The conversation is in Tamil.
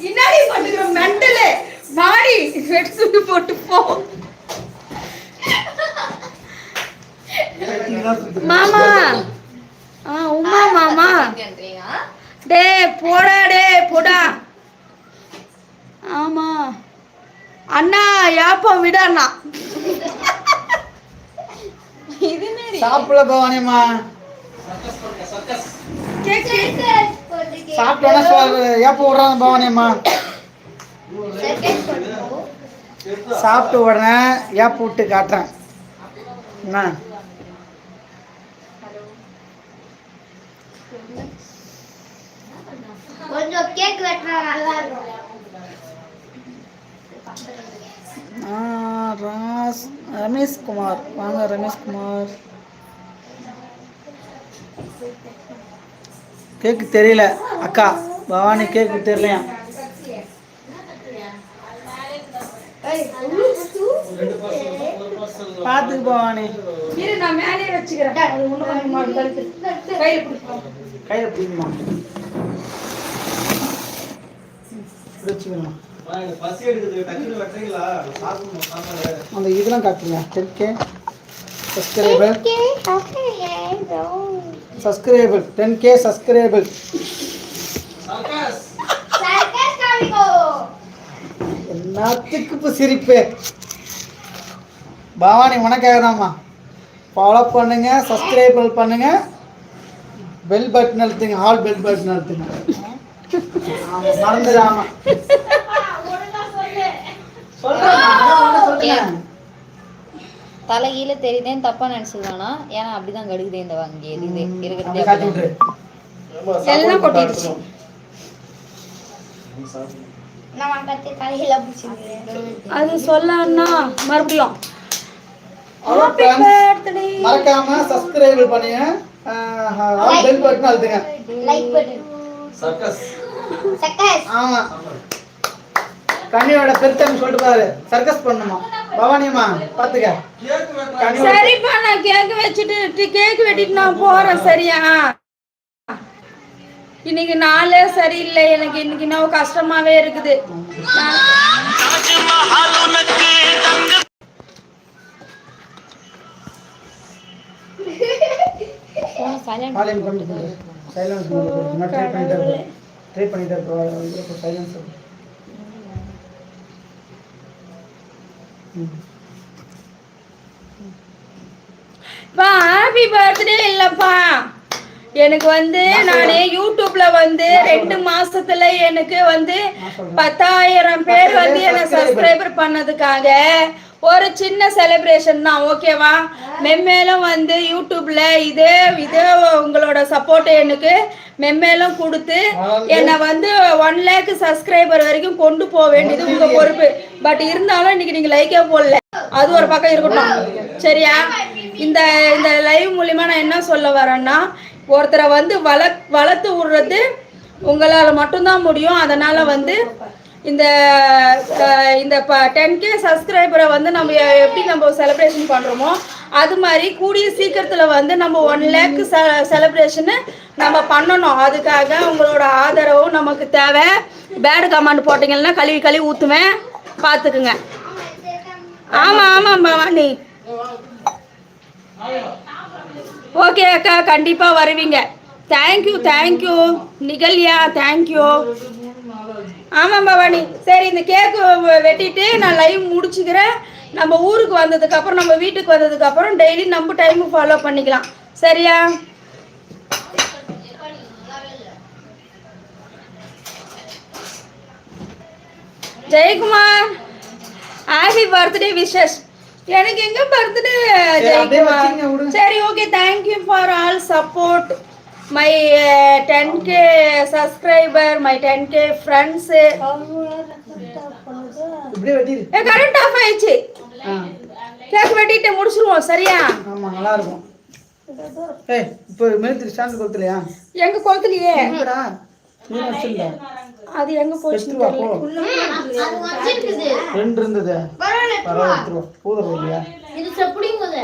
இன்னாடி பண்ணுற மெண்டலு மாடி வெட் சுட்டு போட்டு போ மாமா. உமா மாமா டே போடா டே போடா. ஆமா அண்ணா யாப்பா விட அண்ணா சாப்பிட பவானியம்மா சாப்பிட்டோன்னா ஏப்ப விடுறாங்க பவானியம்மா. சாப்பிட்டு உடனே ஏப்ப விட்டு காட்டுறேன் என்ன. கொஞ்சம் கேக் வெட்டா நல்லா இருக்கும். ரமேஷ் குமார் வாங்க ரமேஷ் குமார். கேக்கு தெரியல அக்கா பவானி கேக்கு தெரியலையா. பார்த்துக்கு பவானி இரு நான் மேலே வச்சுக்கிறேன். கையில் பிடிக்குமா வச்சுக்கணும். அந்த இதெல்லாம் காட்டுங்க. 10K subscriber 10K subscriber. எல்லாத்துக்கும் இப்போ சிரிப்பு. பவானி உனக்காக தான்மா. ஃபாலோ பண்ணுங்க, சப்ஸ்கிரைபர் பண்ணுங்க, பெல் பட்டன் அழுத்துங்க, ஆல் பெல் பட்டன் அழுத்துங்க. மறந்துடாம தலைகீழ தெரியுதேன்னு தப்பா நினைச்சுக்கானா. ஏன்னா அப்படிதான் கடுகுதே இந்த வாங்கி இருக்கிறது எல்லாம் கொட்டிடுச்சு. அது சொல்லன்னா மறுபடியும் மறக்காம சப்ஸ்கிரைப் பண்ணுங்க, பெல் பட்டன் அழுத்துங்க. லைக் பட்டன் சர்க்கஸ் ஆமா கண்ணியோட பெருத்தம் சொல்லிட்டு பாரு. சர்க்கஸ் பண்ணுமா பவானியம்மா பாத்துக்க. சரிப்பா நான் கேக் வச்சுட்டு கேக் வெட்டிட்டு நான் போறேன். சரியா இன்னைக்கு நாளே சரியில்லை எனக்கு. இன்னைக்கு இன்னும் கஷ்டமாவே இருக்குது. ஹாப்பி பர்த்டே இல்லப்பா. எனக்கு நான் யூடியூப்ல 2 மாசத்துல எனக்கு 10,000 பேர் என்ன சப்ஸ்கிரைபர் பண்ணதுக்காக ஒரு சின்ன செலிப்ரேஷன் தான். ஓகேவா? மென்மேலும் யூடியூப்ல இதே உங்களோட சப்போர்ட் எனக்கு மென்மேலும் கொடுத்து என்னை 1 லேக் சப்ஸ்கிரைபர் வரைக்கும் கொண்டு போக வேண்டியது உங்க பொறுப்பு. பட் இருந்தாலும் இன்னைக்கு நீங்க லைக்கே போடல, அது ஒரு பக்கம் இருக்கட்டும். சரியா? இந்த லைவ் மூலியமா நான் என்ன சொல்ல வரேன்னா, ஒருத்தரை வளர்த்து விடுறது உங்களால் மட்டும்தான் முடியும். அதனால இந்த 10K சப்ஸ்கிரைபரை நம்ம எப்படி நம்ம செலிப்ரேஷன் பண்ணுறோமோ அது மாதிரி கூடிய சீக்கிரத்தில் நம்ம 1 லேக் செலிப்ரேஷனு நம்ம பண்ணணும். அதுக்காக உங்களோட ஆதரவும் நமக்கு தேவை. பேடு கமெண்ட் போட்டிங்கன்னா கழுவி ஊற்றுவேன், பார்த்துக்குங்க. ஆமாம் பவானி. ஓகே அக்கா கண்டிப்பாக வருவீங்க. Thank you நிகழ்யா, thank you. ஆமாம் பவானி. சரி இந்த கேக்கு வெட்டிட்டு நான் லைவ் முடிச்சுக்கிறேன். நம்ம ஊருக்கு வந்ததுக்கப்புறம் நம்ம வீட்டுக்கு வந்ததுக்கப்புறம் டெய்லி நம்ம டைமு ஃபாலோ பண்ணிக்கலாம். சரியா? Jayakumar happy birthday wishes. எனக்கு எங்க பர்த்டே ஜெயக்குமார். சரி okay, thank you for all support my 10K subscriber, my 10K friends. Current off ஆயிடுச்சு. கேக் வெட்டிட்டு முடிச்சிருவோம். சரியா? ஆமா நல்லா இருக்கும். ஏய் இப்போ மேல ஸ்டாண்ட் கொளுத்தலையா? எங்க கொளுத்தலையே. எங்கடா நீ வச்சிருந்த? அது எங்க போச்சு தெரியல. அது வச்சிருக்குது. 2 இருந்தது. பரவாயில்லை. பூதர் இல்லையா? இது செப்புடிங்குது.